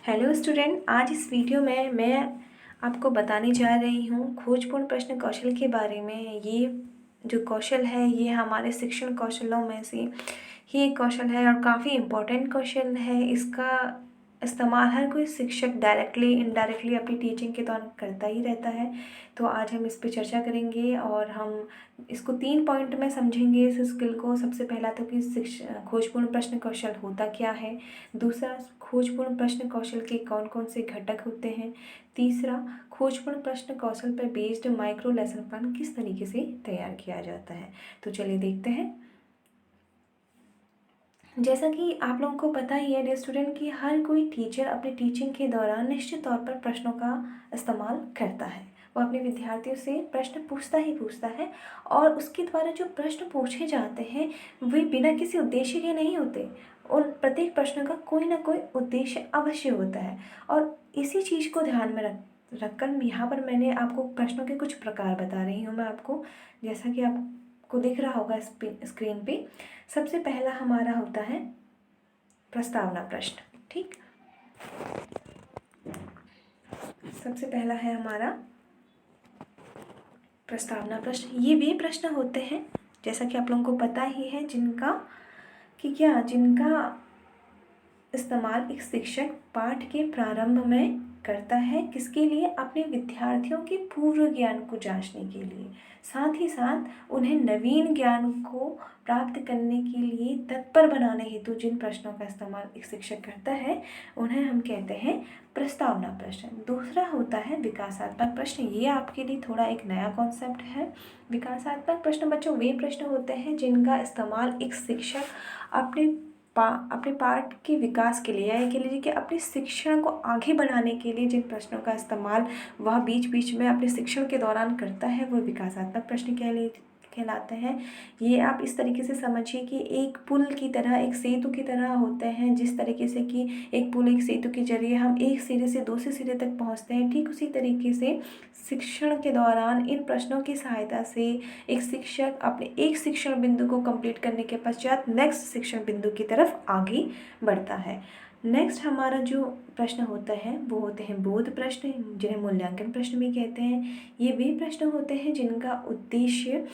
Hello student, आज इस video में मैं आपको बताने जा रही हूँ खोजपूर्ण प्रश्न कौशल के बारे में। ये जो कौशल है ये हमारे शिक्षण कौशलों में से ही एक कौशल है और काफ़ी इम्पोर्टेंट कौशल है। इसका इस्तेमाल हर कोई शिक्षक डायरेक्टली इनडायरेक्टली अपनी टीचिंग के दौरान करता ही रहता है। तो आज हम इस पे चर्चा करेंगे और हम इसको 3 पॉइंट में समझेंगे इस स्किल को। सबसे पहला तो कि खोजपूर्ण प्रश्न कौशल होता क्या है। दूसरा, खोजपूर्ण प्रश्न कौशल के कौन कौन से घटक होते हैं। तीसरा, खोजपूर्ण प्रश्न कौशल पर बेस्ड माइक्रो लेसन प्लान किस तरीके से तैयार किया जाता है। तो चलिए देखते हैं। जैसा कि आप लोगों को पता ही है डियर स्टूडेंट कि हर कोई टीचर अपनी टीचिंग के दौरान निश्चित तौर पर प्रश्नों का इस्तेमाल करता है। वो अपने विद्यार्थियों से प्रश्न पूछता ही पूछता है और उसके द्वारा जो प्रश्न पूछे जाते हैं वे बिना किसी उद्देश्य के नहीं होते। उन प्रत्येक प्रश्न का कोई ना कोई उद्देश्य अवश्य होता है और इसी चीज़ को ध्यान में रखकर यहाँ पर मैंने आपको प्रश्नों के कुछ प्रकार बता रही हूँ मैं आपको। जैसा कि आपको दिख रहा होगा स्क्रीन पे, सबसे पहला हमारा होता है प्रस्तावना प्रश्न। ठीक, सबसे पहला है हमारा प्रस्तावना प्रश्न। ये वे प्रश्न होते हैं, जैसा कि आप लोगों को पता ही है, जिनका इस्तेमाल एक शिक्षक पाठ के प्रारंभ में करता है। किसके लिए? अपने विद्यार्थियों के पूर्व ज्ञान को जांचने के लिए, साथ ही साथ उन्हें नवीन ज्ञान को प्राप्त करने के लिए तत्पर बनाने हेतु जिन प्रश्नों का इस्तेमाल एक शिक्षक करता है उन्हें हम कहते हैं प्रस्तावना प्रश्न। दूसरा होता है विकासात्मक प्रश्न। ये आपके लिए थोड़ा एक नया कॉन्सेप्ट है। विकासात्मक प्रश्न बच्चों वे प्रश्न होते हैं जिनका इस्तेमाल एक शिक्षक अपने पाठ के विकास के लिए या ये कह लीजिए कि अपने शिक्षण को आगे बढ़ाने के लिए जिन प्रश्नों का इस्तेमाल वह बीच बीच में अपने शिक्षण के दौरान करता है वो विकासात्मक प्रश्न कहलाते हैं। ये आप इस तरीके से समझिए कि एक पुल की तरह, एक सेतु की तरह होते हैं। जिस तरीके से कि एक पुल, एक सेतु के जरिए हम एक सिरे से दूसरे सिरे तक पहुंचते हैं, ठीक उसी तरीके से शिक्षण के दौरान इन प्रश्नों की सहायता से एक शिक्षक अपने एक शिक्षण बिंदु को कंप्लीट करने के पश्चात नेक्स्ट शिक्षण बिंदु की तरफ आगे बढ़ता है। नेक्स्ट हमारा जो प्रश्न होता है वो होते हैं बोध प्रश्न, जिन्हें मूल्यांकन प्रश्न भी कहते हैं। ये वे प्रश्न होते हैं जिनका उद्देश्य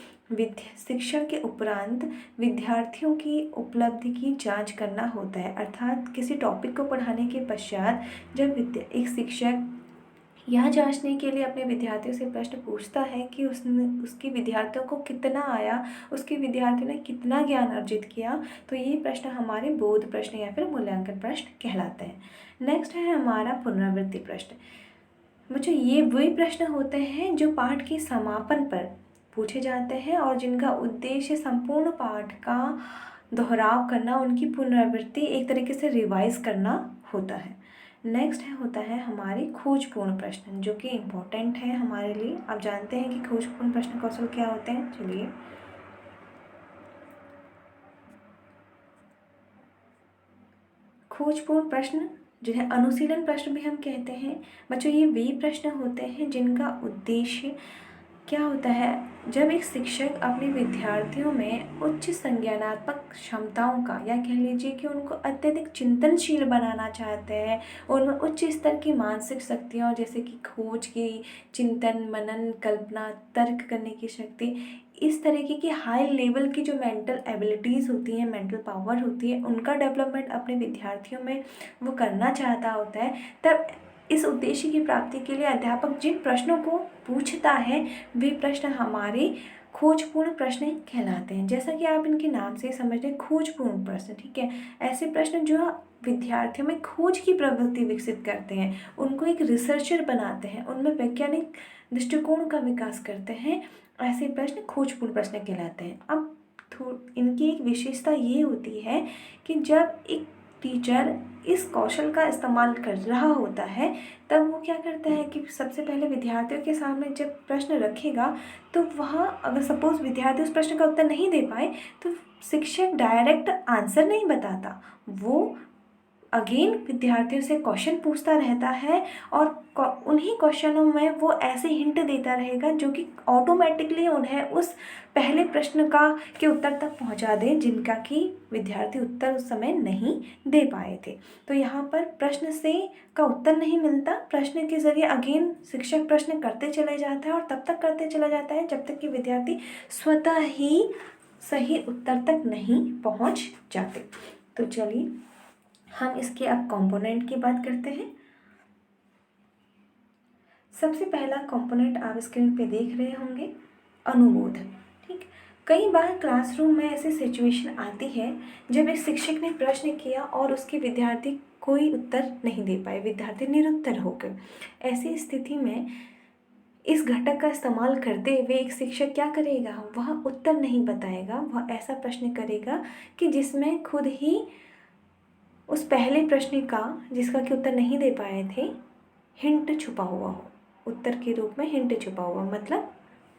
शिक्षण के उपरांत विद्यार्थियों की उपलब्धि की जांच करना होता है। अर्थात किसी टॉपिक को पढ़ाने के पश्चात जब एक शिक्षक यह जांचने के लिए अपने विद्यार्थियों से प्रश्न पूछता है कि उसके विद्यार्थियों को कितना आया, उसके विद्यार्थियों ने कितना ज्ञान अर्जित किया, तो ये प्रश्न हमारे बोध प्रश्न या फिर मूल्यांकन प्रश्न कहलाते हैं। नेक्स्ट है हमारा पुनरावृत्ति प्रश्न। बच्चों ये वही प्रश्न होते हैं जो पाठ के समापन पर पूछे जाते हैं और जिनका उद्देश्य संपूर्ण पाठ का दोहराव करना, उनकी पुनरावृत्ति, एक तरीके से रिवाइज करना होता है। नेक्स्ट होता है हमारे खोजपूर्ण प्रश्न, जो कि इम्पोर्टेंट है हमारे लिए। आप जानते हैं कि खोजपूर्ण प्रश्न कौशल क्या होते हैं। चलिए, खोजपूर्ण प्रश्न जिन्हें अनुशीलन प्रश्न भी हम कहते हैं बच्चों, ये वे प्रश्न होते हैं जिनका उद्देश्य क्या होता है। जब एक शिक्षक अपने विद्यार्थियों में उच्च संज्ञानात्मक क्षमताओं का या कह लीजिए कि उनको अत्यधिक चिंतनशील बनाना चाहते हैं, उनमें उच्च स्तर की मानसिक शक्तियों जैसे कि खोज की, चिंतन, मनन, कल्पना, तर्क करने की शक्ति, इस तरीके की हाई लेवल की जो मेंटल एबिलिटीज़ होती हैं, मेंटल पावर होती है, उनका डेवलपमेंट अपने विद्यार्थियों में वो करना चाहता होता है, तब इस उद्देश्य की प्राप्ति के लिए अध्यापक जिन प्रश्नों को पूछता है वे प्रश्न हमारे खोजपूर्ण प्रश्न कहलाते हैं। जैसा कि आप इनके नाम से समझ रहे, खोजपूर्ण प्रश्न, ठीक है, ऐसे प्रश्न जो विद्यार्थियों में खोज की प्रवृत्ति विकसित करते हैं, उनको एक रिसर्चर बनाते हैं, उनमें वैज्ञानिक दृष्टिकोण का विकास करते हैं, ऐसे प्रश्न खोजपूर्ण प्रश्न कहलाते हैं। अब इनकी एक विशेषता ये होती है कि जब एक टीचर इस कौशल का इस्तेमाल कर रहा होता है तब वो क्या करता है कि सबसे पहले विद्यार्थियों के सामने जब प्रश्न रखेगा तो वह, अगर सपोज विद्यार्थी उस प्रश्न का उत्तर नहीं दे पाए तो शिक्षक डायरेक्ट आंसर नहीं बताता, वो अगेन विद्यार्थियों से क्वेश्चन पूछता रहता है और उन्हीं क्वेश्चनों में वो ऐसे हिंट देता रहेगा जो कि ऑटोमेटिकली उन्हें उस पहले प्रश्न का के उत्तर तक पहुंचा दे जिनका कि विद्यार्थी उत्तर उस समय नहीं दे पाए थे। तो यहाँ पर प्रश्न से का उत्तर नहीं मिलता, प्रश्न के ज़रिए अगेन शिक्षक प्रश्न करते चले जाता है और तब तक करते चला जाता है जब तक कि विद्यार्थी स्वतः ही सही उत्तर तक नहीं पहुँच जाते। तो चलिए हम इसके अब कंपोनेंट की बात करते हैं। सबसे पहला कंपोनेंट आप स्क्रीन पे देख रहे होंगे, अनुबोध। ठीक, कई बार क्लासरूम में ऐसी सिचुएशन आती है जब एक शिक्षक ने प्रश्न किया और उसके विद्यार्थी कोई उत्तर नहीं दे पाए, विद्यार्थी निरुत्तर हो गए। ऐसी स्थिति में इस घटक का इस्तेमाल करते हुए एक शिक्षक क्या करेगा, वह उत्तर नहीं बताएगा, वह ऐसा प्रश्न करेगा कि जिसमें खुद ही उस पहले प्रश्न का जिसका कि उत्तर नहीं दे पाए थे हिंट छुपा हुआ हो, उत्तर के रूप में हिंट छुपा हुआ। मतलब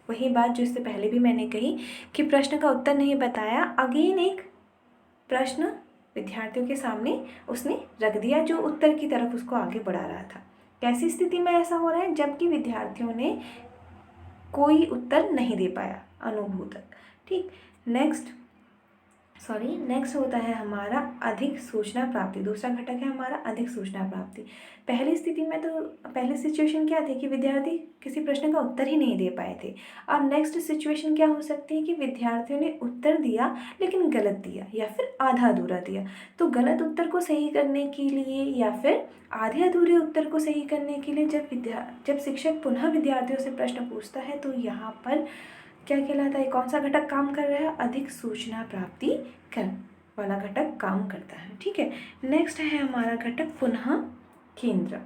वही बात जो इससे पहले भी मैंने कही कि प्रश्न का उत्तर नहीं बताया, अगेन एक प्रश्न विद्यार्थियों के सामने उसने रख दिया जो उत्तर की तरफ उसको आगे बढ़ा रहा था। कैसी स्थिति में ऐसा हो रहा है, जबकि विद्यार्थियों ने कोई उत्तर नहीं दे पाया, अनुबोधक। ठीक, नेक्स्ट होता है हमारा अधिक सूचना प्राप्ति। दूसरा घटक है हमारा अधिक सूचना प्राप्ति। पहली स्थिति में तो पहली सिचुएशन क्या थी कि विद्यार्थी किसी प्रश्न का उत्तर ही नहीं दे पाए थे। अब नेक्स्ट सिचुएशन क्या हो सकती है कि विद्यार्थियों ने उत्तर दिया लेकिन गलत दिया या फिर आधा अधूरा दिया। तो गलत उत्तर को सही करने के लिए या फिर आधे अधूरे उत्तर को सही करने के लिए जब शिक्षक पुनः विद्यार्थियों से प्रश्न पूछता है तो यहाँ पर क्या कहलाता है, कौन सा घटक काम कर रहा है, अधिक सूचना प्राप्ति कर वाला घटक काम करता है। ठीक है, नेक्स्ट है हमारा घटक पुनः केंद्र।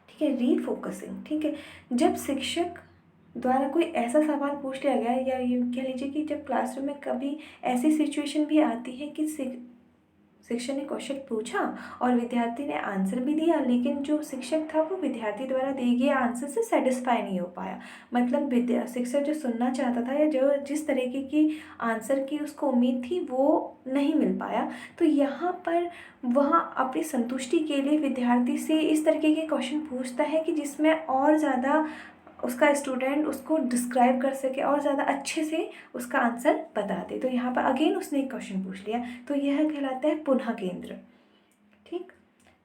ठीक है, रीफोकसिंग। ठीक है, जब शिक्षक द्वारा कोई ऐसा सवाल पूछ लिया गया या ये कह लीजिए कि जब क्लासरूम में कभी ऐसी सिचुएशन भी आती है कि शिक्षक ने क्वेश्चन पूछा और विद्यार्थी ने आंसर भी दिया, लेकिन जो शिक्षक था वो विद्यार्थी द्वारा दिए गए आंसर से सेटिस्फाई नहीं हो पाया। मतलब शिक्षक जो सुनना चाहता था या जो जिस तरीके की आंसर की उसको उम्मीद थी वो नहीं मिल पाया। तो यहाँ पर वह अपनी संतुष्टि के लिए विद्यार्थी से इस तरीके के क्वेश्चन पूछता है कि जिसमें और ज़्यादा उसका स्टूडेंट उसको डिस्क्राइब कर सके और ज़्यादा अच्छे से उसका आंसर बता दे। तो यहाँ पर अगेन उसने एक क्वेश्चन पूछ लिया, तो यह कहलाता है पुनः केंद्र। ठीक,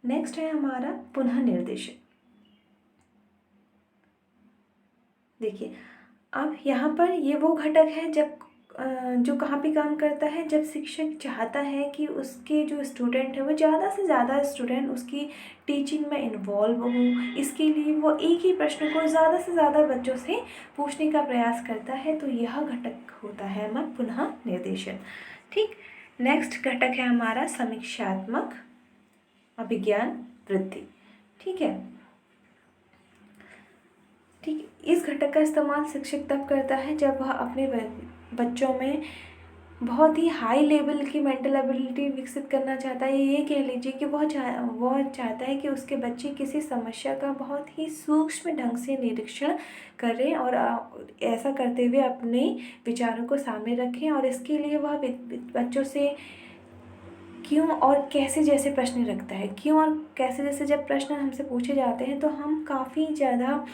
नेक्स्ट है हमारा पुनः निर्देशन। देखिए अब यहाँ पर ये वो घटक है जब जो कहाँ पे काम करता है, जब शिक्षक चाहता है कि उसके जो स्टूडेंट है वो ज़्यादा से ज़्यादा स्टूडेंट उसकी टीचिंग में इन्वॉल्व हो। इसके लिए वो एक ही प्रश्न को ज़्यादा से ज़्यादा बच्चों से पूछने का प्रयास करता है। तो यह घटक होता है हमारा पुनः निर्देशन। ठीक, नेक्स्ट घटक है हमारा समीक्षात्मक अभिज्ञान वृद्धि। ठीक है, ठीक, इस घटक का इस्तेमाल शिक्षक तब करता है जब वह अपने बच्चों में बहुत ही हाई लेवल की मेंटल एबिलिटी विकसित करना चाहता है। ये कह लीजिए कि वह चाहता है कि उसके बच्चे किसी समस्या का बहुत ही सूक्ष्म ढंग से निरीक्षण करें और ऐसा करते हुए अपने विचारों को सामने रखें। और इसके लिए वह बच्चों से क्यों और कैसे जैसे प्रश्न रखता है। क्यों और कैसे जैसे जब प्रश्न हमसे पूछे जाते हैं तो हम काफ़ी ज़्यादा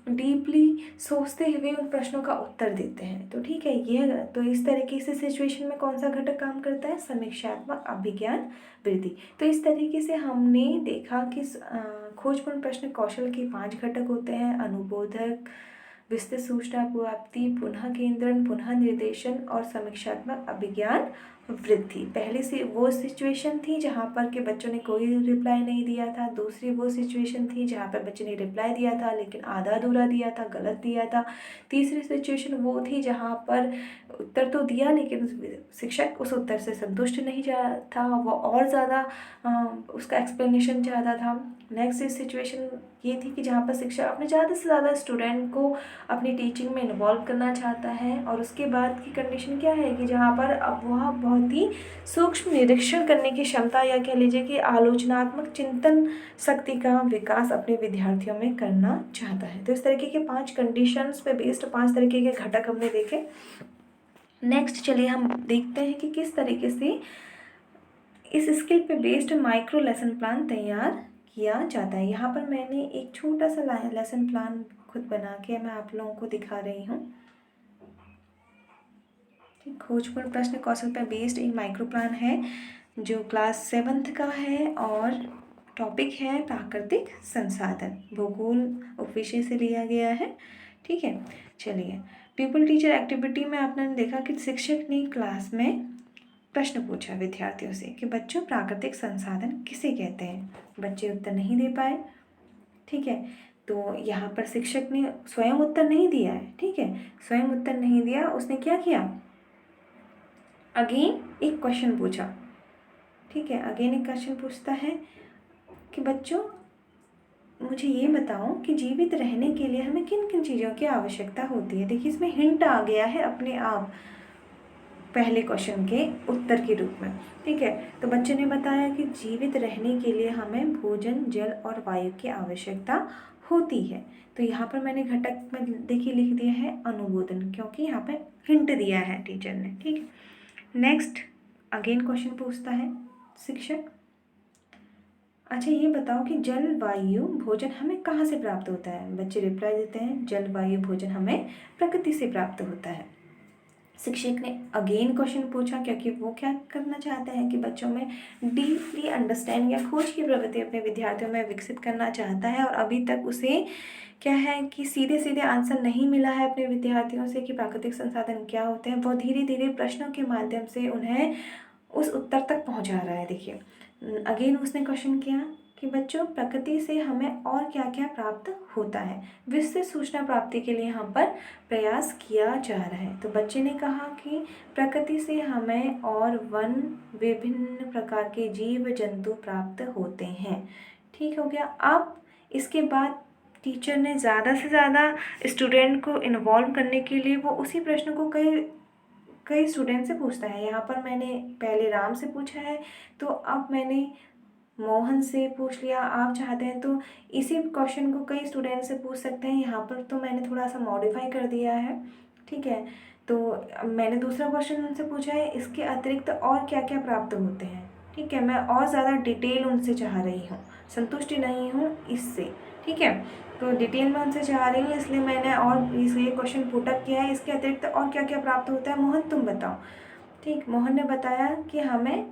डीपली सोचते हुए उन प्रश्नों का उत्तर देते हैं। तो ठीक है, यह तो इस तरीके से सिचुएशन में कौन सा घटक काम करता है, समीक्षात्मक अभिज्ञान वृद्धि। तो इस तरीके से हमने देखा कि खोजपूर्ण प्रश्न कौशल के 5 घटक होते हैं, अनुबोधक, विस्तृत सूचना प्राप्ति, पुनः केंद्रण, पुनः निर्देशन और समीक्षात्मक अभिज्ञान वृद्धि। पहली से वो सिचुएशन थी जहाँ पर के बच्चों ने कोई रिप्लाई नहीं दिया था। दूसरी वो सिचुएशन थी जहाँ पर बच्चे ने रिप्लाई दिया था लेकिन आधा अधूरा दिया था, गलत दिया था। तीसरी सिचुएशन वो थी जहाँ पर उत्तर तो दिया लेकिन शिक्षक उस उत्तर से संतुष्ट नहीं था, वो और ज़्यादा उसका एक्सप्लेनेशन चाहता था। नेक्स्ट सिचुएशन ये थी कि जहाँ पर शिक्षक अपने ज़्यादा से ज़्यादा स्टूडेंट को अपनी टीचिंग में इन्वॉल्व करना चाहता है। और उसके बाद की कंडीशन क्या है कि जहाँ पर अब वह बहुत ही सूक्ष्म निरीक्षण करने की क्षमता या कह लीजिए कि आलोचनात्मक चिंतन शक्ति का विकास अपने विद्यार्थियों में करना चाहता है। तो इस तरीके के 5 कंडीशंस पे बेस्ड 5 तरीके के घटक हमने देखे। नेक्स्ट चलिए हम देखते हैं कि किस तरीके से इस स्किल पे बेस्ड माइक्रो लेसन प्लान तैयार किया जाता है। यहाँ पर मैंने एक छोटा सा लेसन प्लान खुद बना के मैं आप लोगों को दिखा रही हूँ। ठीक, खोजपूर्ण प्रश्न कौशल पर बेस्ड एक माइक्रो प्लान है जो क्लास 7th का है और टॉपिक है प्राकृतिक संसाधन, भूगोल उपविषय से लिया गया है। ठीक है, चलिए पीपल टीचर एक्टिविटी में आपने देखा कि शिक्षक ने क्लास में प्रश्न पूछा विद्यार्थियों से कि बच्चों प्राकृतिक संसाधन किसे कहते हैं। बच्चे उत्तर नहीं दे पाए। ठीक है, तो यहाँ पर शिक्षक ने स्वयं उत्तर नहीं दिया है। ठीक है, स्वयं उत्तर नहीं दिया, उसने क्या किया, अगेन एक क्वेश्चन पूछा। ठीक है, अगेन एक क्वेश्चन पूछता है कि बच्चों मुझे ये बताओ कि जीवित रहने के लिए हमें किन किन चीज़ों की आवश्यकता होती है। देखिए इसमें हिंट आ गया है अपने आप पहले क्वेश्चन के उत्तर के रूप में। ठीक है, तो बच्चे ने बताया कि जीवित रहने के लिए हमें भोजन, जल और वायु की आवश्यकता होती है। तो यहाँ पर मैंने घटक में देखिए लिख दिया है अनुमोदन, क्योंकि यहाँ पे हिंट दिया है टीचर ने। ठीक है, नेक्स्ट अगेन क्वेश्चन पूछता है शिक्षक, अच्छा ये बताओ कि जल, वायु, भोजन हमें कहाँ से प्राप्त होता है। बच्चे रिप्लाई देते हैं जल, वायु, भोजन हमें प्रकृति से प्राप्त होता है। शिक्षक ने अगेन क्वेश्चन पूछा क्योंकि वो क्या करना चाहते हैं कि बच्चों में डीपली अंडरस्टैंड या खोज की प्रवृत्ति अपने विद्यार्थियों में विकसित करना चाहता है। और अभी तक उसे क्या है कि सीधे सीधे आंसर नहीं मिला है अपने विद्यार्थियों से कि प्राकृतिक संसाधन क्या होते हैं। वो धीरे धीरे प्रश्नों के माध्यम से उन्हें उस उत्तर तक पहुंचा रहा है। देखिए अगेन उसने क्वेश्चन किया कि बच्चों प्रकृति से हमें और क्या क्या प्राप्त होता है। विस्तृत सूचना प्राप्ति के लिए यहाँ पर प्रयास किया जा रहा है। तो बच्चे ने कहा कि प्रकृति से हमें और वन, विभिन्न प्रकार के जीव जंतु प्राप्त होते हैं। ठीक हो गया। अब इसके बाद टीचर ने ज़्यादा से ज़्यादा स्टूडेंट को इन्वॉल्व करने के लिए वो उसी प्रश्न को कई स्टूडेंट से पूछता है। यहाँ पर मैंने पहले राम से पूछा है, तो अब मैंने मोहन से पूछ लिया। आप चाहते हैं तो इसी क्वेश्चन को कई स्टूडेंट से पूछ सकते हैं। यहाँ पर तो मैंने थोड़ा सा मॉडिफाई कर दिया है। ठीक है, तो मैंने दूसरा क्वेश्चन उनसे पूछा है इसके अतिरिक्त और क्या क्या प्राप्त होते हैं। ठीक है, मैं और ज़्यादा डिटेल उनसे चाह रही हूँ, संतुष्टि नहीं हूँ इससे। ठीक है, तो डिटेल में उनसे चाह रही हूँ, इसलिए मैंने और ये क्वेश्चन पुटअप किया है। इसके अतिरिक्त और क्या क्या प्राप्त होता है मोहन तुम बताओ। ठीक, मोहन ने बताया कि हमें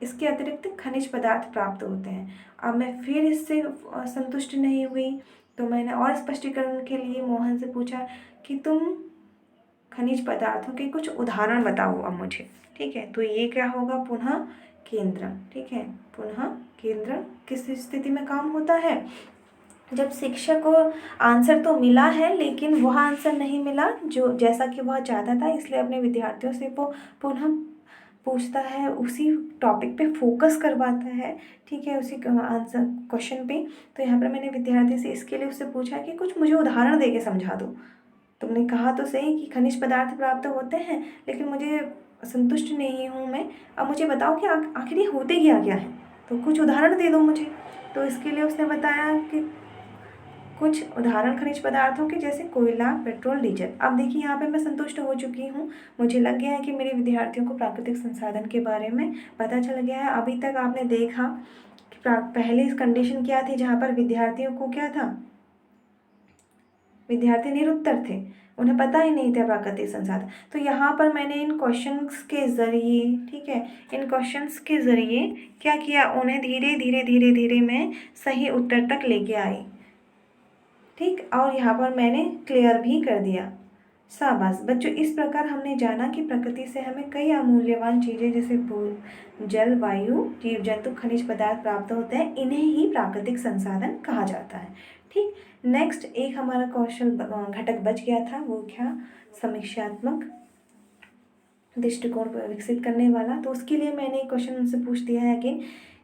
इसके अतिरिक्त खनिज पदार्थ प्राप्त होते हैं। अब मैं फिर इससे संतुष्ट नहीं हुई, तो मैंने और स्पष्टीकरण के लिए मोहन से पूछा कि तुम खनिज पदार्थों के कुछ उदाहरण बताओ अब मुझे। ठीक है, तो ये क्या होगा, पुनः केंद्रम। ठीक है, पुनः केंद्रम किस स्थिति में काम होता है, जब शिक्षक को आंसर तो मिला है लेकिन वह आंसर नहीं मिला जो जैसा कि वह चाहता था, इसलिए अपने विद्यार्थियों से वो पुनः पूछता है, उसी टॉपिक पे फोकस करवाता है। ठीक है, उसी आंसर क्वेश्चन पे। तो यहाँ पर मैंने विद्यार्थी से इसके लिए उससे पूछा कि कुछ मुझे उदाहरण दे के समझा दो। तुमने कहा तो सही कि खनिज पदार्थ प्राप्त होते हैं, लेकिन मुझे संतुष्ट नहीं हूँ मैं। अब मुझे बताओ कि आखिर ये होते क्या क्या है, तो कुछ उदाहरण दे दो मुझे। तो इसके लिए उसने बताया कि कुछ उदाहरण खनिज पदार्थों के जैसे कोयला, पेट्रोल, डीजल। अब देखिए यहाँ पे मैं संतुष्ट हो चुकी हूँ। मुझे लग गया है कि मेरे विद्यार्थियों को प्राकृतिक संसाधन के बारे में पता चल गया है। अभी तक आपने देखा कि पहले इस कंडीशन क्या थी जहाँ पर विद्यार्थियों को क्या था, विद्यार्थी निरुत्तर थे, उन्हें पता ही नहीं था प्राकृतिक संसाधन। तो यहाँ पर मैंने इन क्वेश्चंस के ज़रिए, ठीक है, इन क्वेश्चंस के ज़रिए क्या किया, उन्हें धीरे धीरे धीरे धीरे मैं सही उत्तर तक लेके आई। ठीक, और यहाँ पर मैंने क्लियर भी कर दिया। शाबाश बच्चों, इस प्रकार हमने जाना कि प्रकृति से हमें कई अमूल्यवान चीज़ें जैसे जल, वायु, जीव जंतु, खनिज पदार्थ प्राप्त होते हैं। इन्हें ही प्राकृतिक संसाधन कहा जाता है। ठीक, नेक्स्ट एक हमारा कौशल घटक बच गया था, वो क्या, समीक्षात्मक दृष्टिकोण पर विकसित करने वाला। तो उसके लिए मैंने एक क्वेश्चन उनसे पूछ दिया है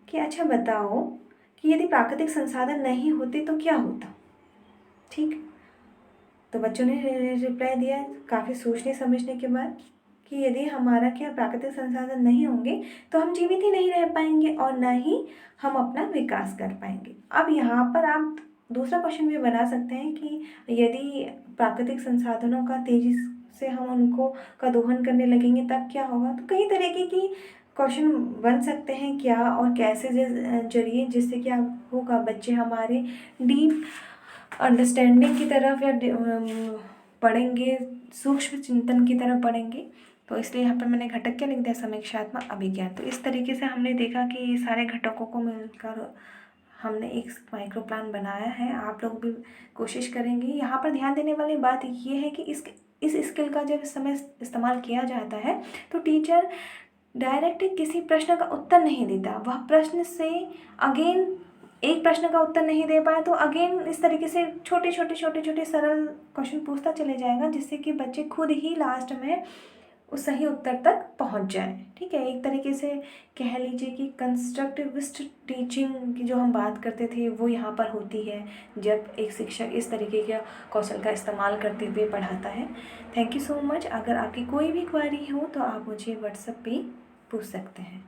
कि अच्छा बताओ कि यदि प्राकृतिक संसाधन नहीं होते तो क्या होता। ठीक, तो बच्चों ने रिप्लाई दिया काफ़ी सोचने समझने के बाद कि यदि हमारा क्या प्राकृतिक संसाधन नहीं होंगे तो हम जीवित ही नहीं रह पाएंगे और न ही हम अपना विकास कर पाएंगे। अब यहाँ पर आप दूसरा क्वेश्चन भी बना सकते हैं कि यदि प्राकृतिक संसाधनों का तेजी से हम उनको का दोहन करने लगेंगे तब क्या होगा। तो कई तरीके की क्वेश्चन बन सकते हैं क्या और कैसे जरिए, जिससे क्या होगा, बच्चे हमारे डीप अंडरस्टैंडिंग की तरफ या पढ़ेंगे, सूक्ष्म चिंतन की तरफ पढ़ेंगे। तो इसलिए यहाँ पर मैंने घटक क्या लिख दिया, समीक्षात्मक अभिज्ञान। तो इस तरीके से हमने देखा कि ये सारे घटकों को मिलकर हमने एक माइक्रो प्लान बनाया है। आप लोग भी कोशिश करेंगे। यहाँ पर ध्यान देने वाली बात ये है कि इस स्किल का जब इस समय इस्तेमाल किया जाता है तो टीचर डायरेक्ट किसी प्रश्न का उत्तर नहीं देता। वह प्रश्न से अगेन एक प्रश्न का उत्तर नहीं दे पाए तो अगेन इस तरीके से छोटे छोटे सरल क्वेश्चन पूछता चले जाएगा, जिससे कि बच्चे खुद ही लास्ट में उस सही उत्तर तक पहुंच जाए। ठीक है, एक तरीके से कह लीजिए कि कंस्ट्रक्टिविस्ट टीचिंग की जो हम बात करते थे वो यहाँ पर होती है, जब एक शिक्षक इस तरीके के कौशल का इस्तेमाल करते हुए पढ़ाता है। Thank you so much. अगर आपकी कोई भी क्वेरी हो तो आप मुझे व्हाट्सएप पे पूछ सकते हैं।